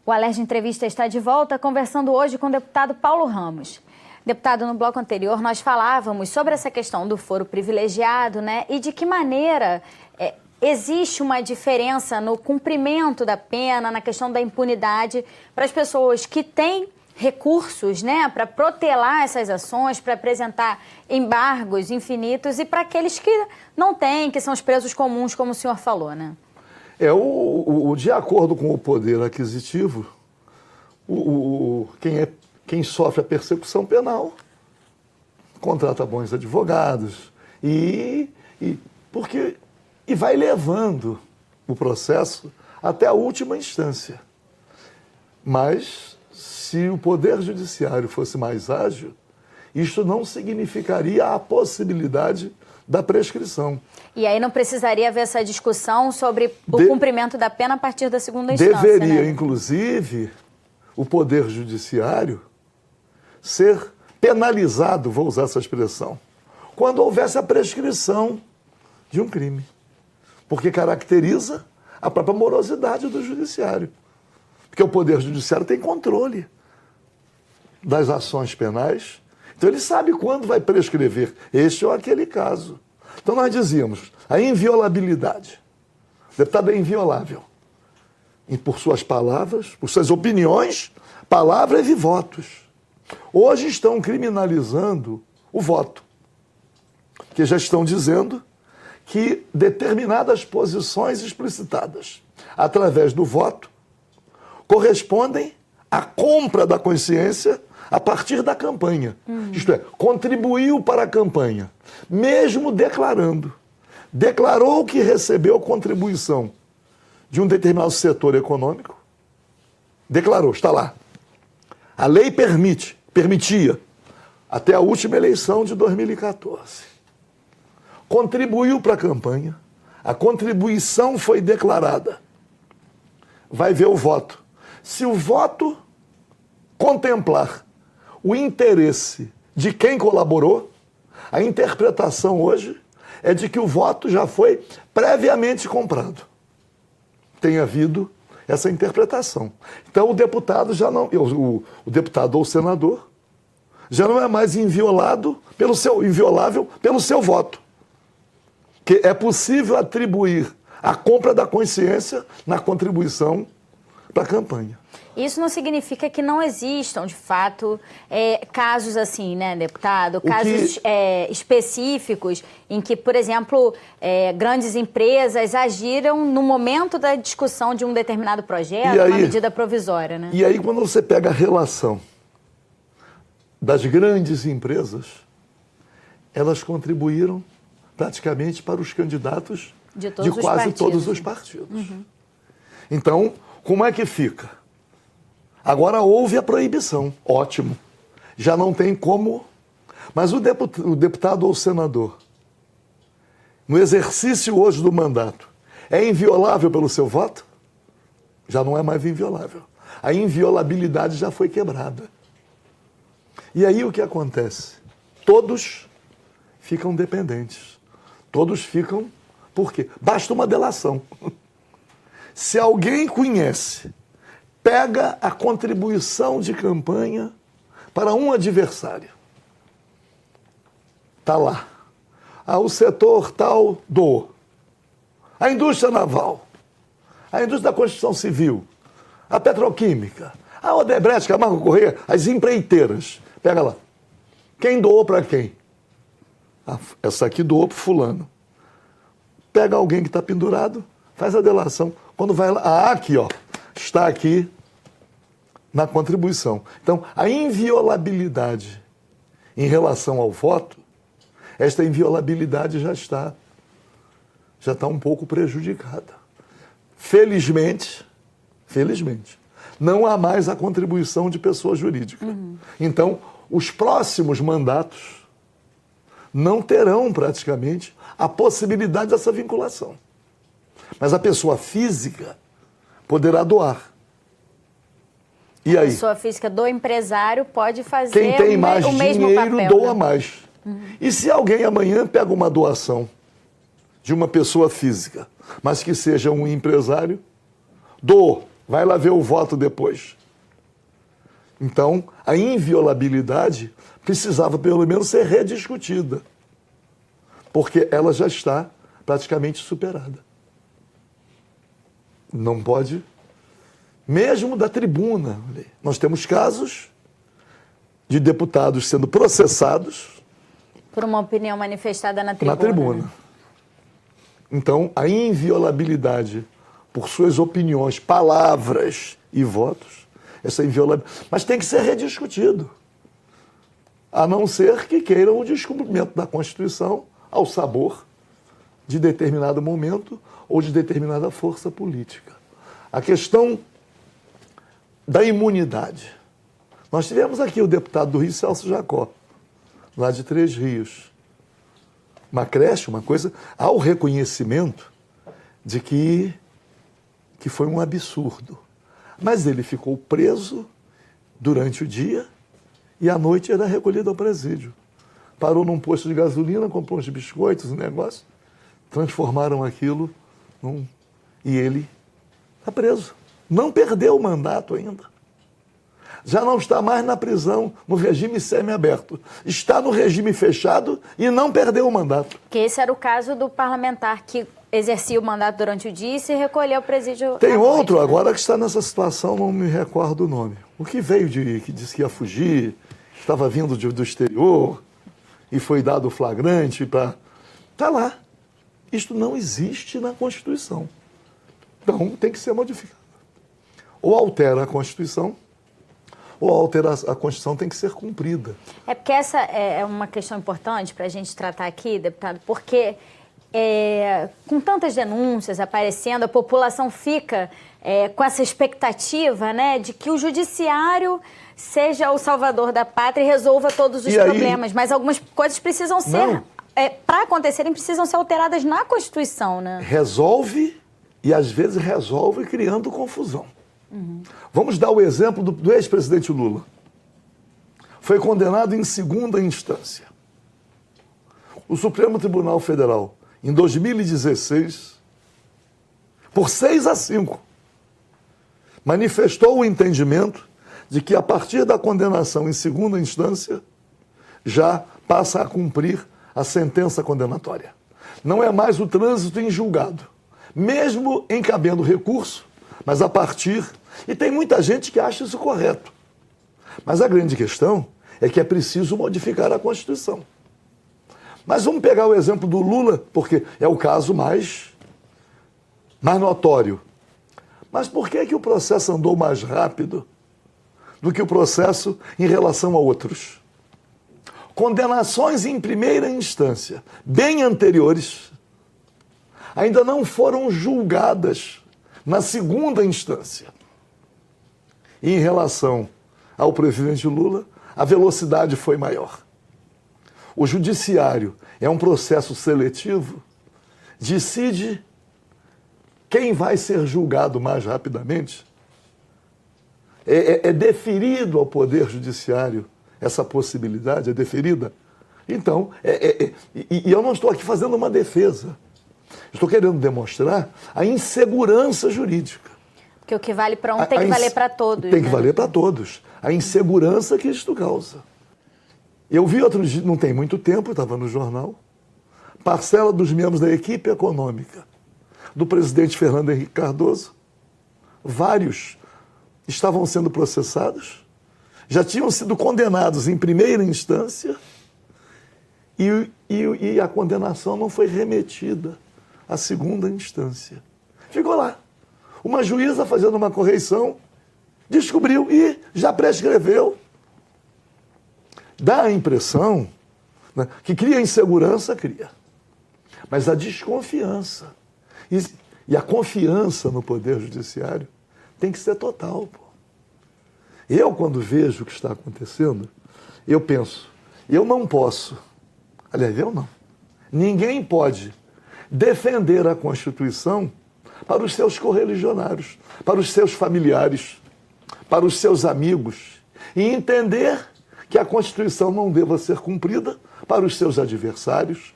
O Alerj Entrevista está de volta, conversando hoje com o deputado Paulo Ramos. Deputado, no bloco anterior nós falávamos sobre essa questão do foro privilegiado, né? E de que maneira existe uma diferença no cumprimento da pena, na questão da impunidade, para as pessoas que têm recursos, né, para protelar essas ações, para apresentar embargos infinitos, e para aqueles que não têm, que são os presos comuns, como o senhor falou, né? De acordo com o poder aquisitivo, quem sofre a persecução penal contrata bons advogados e vai levando o processo até a última instância. Mas, se o Poder Judiciário fosse mais ágil, isto não significaria a possibilidade da prescrição. E aí não precisaria haver essa discussão sobre o cumprimento da pena a partir da segunda instância, Deveria, né? Inclusive, o Poder Judiciário ser penalizado, vou usar essa expressão, quando houvesse a prescrição de um crime. Porque caracteriza a própria morosidade do Judiciário. Porque o Poder Judiciário tem controle das ações penais. Então ele sabe quando vai prescrever este ou aquele caso. Então nós dizíamos, a inviolabilidade. O deputado é inviolável. E por suas palavras, por suas opiniões, palavras e votos. Hoje estão criminalizando o voto. Que já estão dizendo que determinadas posições explicitadas através do voto correspondem à compra da consciência a partir da campanha. Isto é, contribuiu para a campanha, mesmo declarou que recebeu contribuição de um determinado setor econômico, declarou, está lá. A lei permitia, até a última eleição de 2014. Contribuiu para a campanha, a contribuição foi declarada. Vai ver o voto. Se o voto contemplar o interesse de quem colaborou, a interpretação hoje é de que o voto já foi previamente comprado. Tem havido essa interpretação. Então o deputado já não, o deputado ou o senador já não é mais inviolável pelo seu voto. Que é possível atribuir a compra da consciência na contribuição para a campanha. Isso não significa que não existam, de fato, casos assim, né, deputado? Casos específicos em que, por exemplo, grandes empresas agiram no momento da discussão de um determinado projeto, uma medida provisória, né? E aí, quando você pega a relação das grandes empresas, elas contribuíram praticamente para os candidatos de quase todos os partidos. Uhum. Então, como é que fica? Agora houve a proibição, ótimo. Já não tem como. Mas o deputado ou senador, no exercício hoje do mandato, é inviolável pelo seu voto? Já não é mais inviolável. A inviolabilidade já foi quebrada. E aí o que acontece? Todos ficam dependentes. Todos ficam... Por quê? Basta uma delação. Se alguém conhece, pega a contribuição de campanha para um adversário. Está lá. O setor tal doou. A indústria naval, a indústria da construção civil, a petroquímica, a Odebrecht, Camargo Corrêa, as empreiteiras. Pega lá. Quem doou para quem? Essa aqui doou para fulano. Pega alguém que está pendurado, faz a delação. Quando vai lá, aqui, ó, está aqui na contribuição. Então, a inviolabilidade em relação ao voto, esta inviolabilidade já está um pouco prejudicada. Felizmente, não há mais a contribuição de pessoa jurídica. Uhum. Então, os próximos mandatos não terão praticamente a possibilidade dessa vinculação. Mas a pessoa física poderá doar. E aí? A pessoa física do empresário pode fazer quem tem mais o mesmo dinheiro papel, doa né? mais. Uhum. E se alguém amanhã pega uma doação de uma pessoa física, mas que seja um empresário, doou Vai lá ver o voto depois. Então, a inviolabilidade precisava, pelo menos, ser rediscutida, porque ela já está praticamente superada. Não pode, mesmo da tribuna. Nós temos casos de deputados sendo processados por uma opinião manifestada na tribuna. Na tribuna. Né? Então, a inviolabilidade por suas opiniões, palavras e votos, essa inviolabilidade. Mas tem que ser rediscutido. A não ser que queiram o descumprimento da Constituição ao sabor de determinado momento ou de determinada força política. A questão da imunidade. Nós tivemos aqui o deputado do Rio, Celso Jacó, lá de Três Rios. Uma creche, uma coisa, há o reconhecimento de que foi um absurdo. Mas ele ficou preso durante o dia e à noite era recolhido ao presídio. Parou num posto de gasolina, comprou uns biscoitos, um negócio, transformaram aquilo e ele está preso. Não perdeu o mandato ainda. Já não está mais na prisão, no regime semiaberto. Está no regime fechado e não perdeu o mandato. Que esse era o caso do parlamentar que exercia o mandato durante o dia e se recolheu ao presídio. Tem outro, né? Agora que está nessa situação, não me recordo o nome. O que veio que disse que ia fugir, estava vindo do exterior e foi dado flagrante para... Está lá. Isto não existe na Constituição. Então tem que ser modificado. Ou altera a Constituição, ou a Constituição tem que ser cumprida. É porque essa é uma questão importante para a gente tratar aqui, deputado, porque com tantas denúncias aparecendo, a população fica com essa expectativa, né, de que o judiciário seja o salvador da pátria e resolva todos os problemas. Mas algumas coisas precisam ser, para acontecerem, precisam ser alteradas na Constituição, né? Resolve e às vezes resolve criando confusão. Uhum. Vamos dar o exemplo do ex-presidente Lula. Foi condenado em segunda instância. O Supremo Tribunal Federal, em 2016, por 6-5, manifestou o entendimento de que, a partir da condenação em segunda instância, já passa a cumprir a sentença condenatória. Não é mais o trânsito em julgado, mesmo encabendo recurso, mas a partir... E tem muita gente que acha isso correto. Mas a grande questão é que é preciso modificar a Constituição. Mas vamos pegar o exemplo do Lula, porque é o caso mais notório. Mas por que o processo andou mais rápido do que o processo em relação a outros? Condenações em primeira instância, bem anteriores, ainda não foram julgadas na segunda instância. E em relação ao presidente Lula, a velocidade foi maior. O judiciário é um processo seletivo, decide quem vai ser julgado mais rapidamente. É deferido ao Poder Judiciário essa possibilidade, é deferida. Então, e eu não estou aqui fazendo uma defesa. Estou querendo demonstrar a insegurança jurídica. Porque o que vale para um tem que valer para todos. Tem que valer para todos. A insegurança que isto causa. Eu vi outro dia, não tem muito tempo, estava no jornal, parcela dos membros da equipe econômica do presidente Fernando Henrique Cardoso, vários estavam sendo processados, já tinham sido condenados em primeira instância e a condenação não foi remetida à segunda instância. Ficou lá. Uma juíza fazendo uma correição, descobriu e já prescreveu. Dá a impressão, né, que cria insegurança, cria. Mas a desconfiança e a confiança no Poder Judiciário tem que ser total. Pô. Eu, quando vejo o que está acontecendo, eu penso, eu não posso, aliás, eu não, ninguém pode defender a Constituição para os seus correligionários, para os seus familiares, para os seus amigos, e entender que a Constituição não deva ser cumprida para os seus adversários,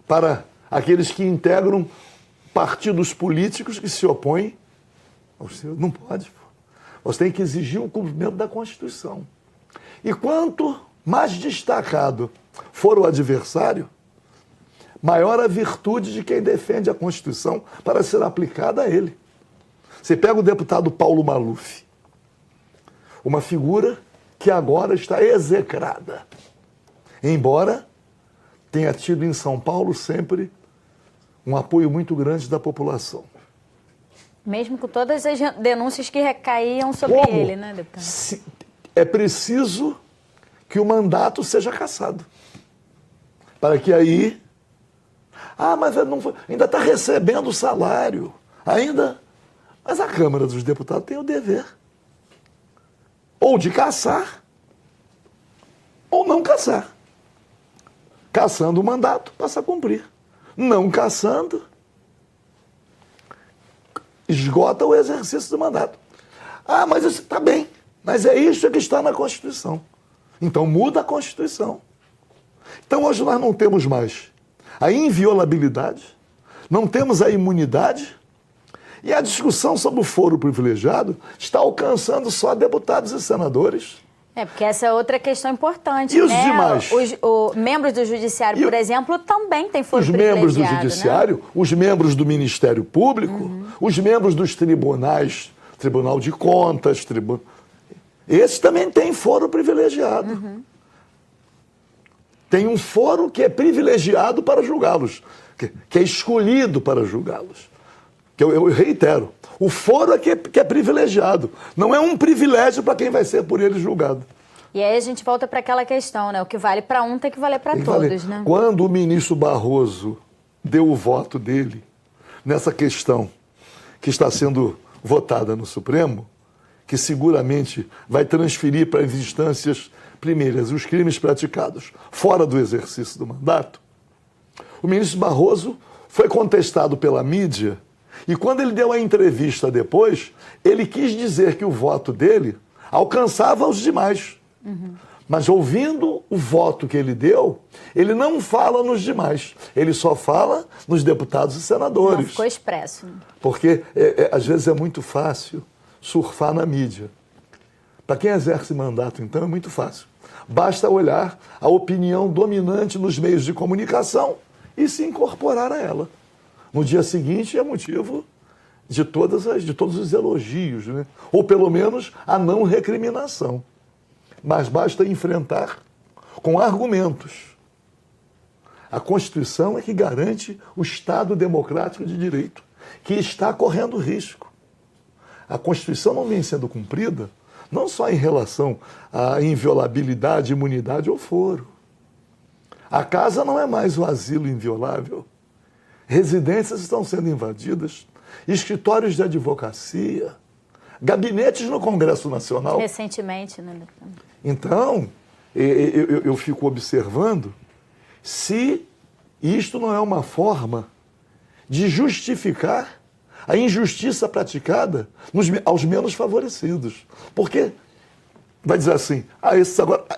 para aqueles que integram partidos políticos que se opõem Não pode. Você tem que exigir o cumprimento da Constituição. E quanto mais destacado for o adversário, maior a virtude de quem defende a Constituição para ser aplicada a ele. Você pega o deputado Paulo Maluf, uma figura que agora está execrada, embora tenha tido em São Paulo sempre um apoio muito grande da população. Mesmo com todas as denúncias que recaíam sobre ele, né, deputado? É preciso que o mandato seja cassado. Para que aí... mas não foi, ainda está recebendo o salário. Ainda... Mas a Câmara dos Deputados tem o dever ou de cassar ou não cassar. Cassando o mandato, passa a cumprir. Não cassando, esgota o exercício do mandato. Mas isso está bem. Mas é isso que está na Constituição. Então muda a Constituição. Então hoje nós não temos mais a inviolabilidade, não temos a imunidade, e a discussão sobre o foro privilegiado está alcançando só deputados e senadores. Porque essa é outra questão importante, e os né? demais? Os membros do Judiciário, por exemplo, também têm foro privilegiado. Os membros do Judiciário, né? Os membros do Ministério Público, os membros dos tribunais, Tribunal de Contas, esses também têm foro privilegiado. Tem um foro que é privilegiado para julgá-los, que é escolhido para julgá-los. Que eu reitero, o foro é que é privilegiado, não é um privilégio para quem vai ser por ele julgado. E aí a gente volta para aquela questão, né? O que vale para um tem que valer para todos, né? Quando o ministro Barroso deu o voto dele nessa questão que está sendo votada no Supremo, que seguramente vai transferir para as instâncias primeiras os crimes praticados fora do exercício do mandato, o ministro Barroso foi contestado pela mídia. E quando ele deu a entrevista depois, ele quis dizer que o voto dele alcançava os demais. Mas ouvindo o voto que ele deu, ele não fala nos demais. Ele só fala nos deputados e senadores. Não ficou expresso. Porque às vezes é muito fácil surfar na mídia. Para quem exerce mandato, então, é muito fácil. Basta olhar a opinião dominante nos meios de comunicação e se incorporar a ela. No dia seguinte é motivo de todos os elogios, né? Ou pelo menos a não recriminação. Mas basta enfrentar com argumentos. A Constituição é que garante o Estado democrático de direito, que está correndo risco. A Constituição não vem sendo cumprida, não só em relação à inviolabilidade, imunidade ou foro. A casa não é mais o asilo inviolável. Residências estão sendo invadidas, escritórios de advocacia, gabinetes no Congresso Nacional. Recentemente, né? Então, eu fico observando se isto não é uma forma de justificar a injustiça praticada aos menos favorecidos. Porque vai dizer assim,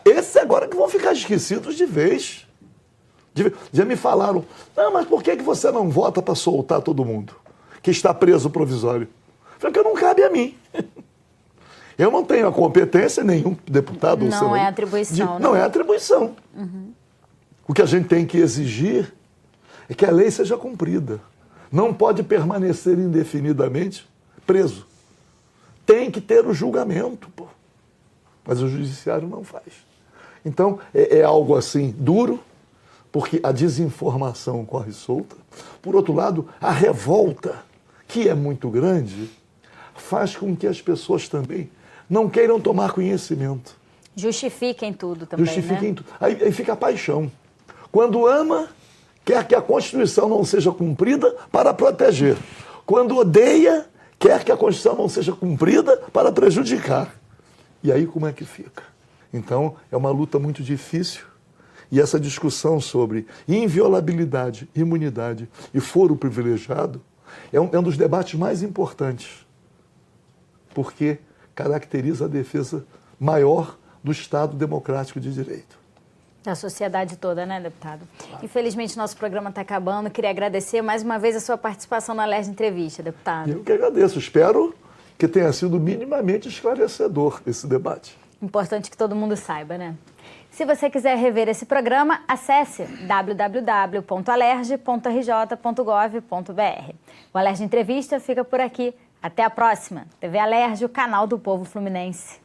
esses agora que vão ficar esquecidos de vez. Já me falaram, mas por que você não vota para soltar todo mundo que está preso provisório? Porque não cabe a mim. Eu não tenho a competência, nenhum deputado ou senador. Não é atribuição. Não é atribuição. O que a gente tem que exigir é que a lei seja cumprida. Não pode permanecer indefinidamente preso. Tem que ter o julgamento, pô. Mas o judiciário não faz. Então, é algo assim duro, porque a desinformação corre solta. Por outro lado, a revolta, que é muito grande, faz com que as pessoas também não queiram tomar conhecimento. Justifiquem tudo também, Justifiquem, né? tudo. Aí fica a paixão. Quando ama, quer que a Constituição não seja cumprida para proteger. Quando odeia, quer que a Constituição não seja cumprida para prejudicar. E aí como é que fica? Então, é uma luta muito difícil. E essa discussão sobre inviolabilidade, imunidade e foro privilegiado é um dos debates mais importantes, porque caracteriza a defesa maior do Estado democrático de direito. Da sociedade toda, né, deputado? Infelizmente, nosso programa está acabando. Queria agradecer mais uma vez a sua participação na Alerj Entrevista, deputado. Eu que agradeço. Espero que tenha sido minimamente esclarecedor esse debate. Importante que todo mundo saiba, né? Se você quiser rever esse programa, acesse www.alerj.rj.gov.br. O Alerj Entrevista fica por aqui. Até a próxima. TV Alerj, o canal do povo fluminense.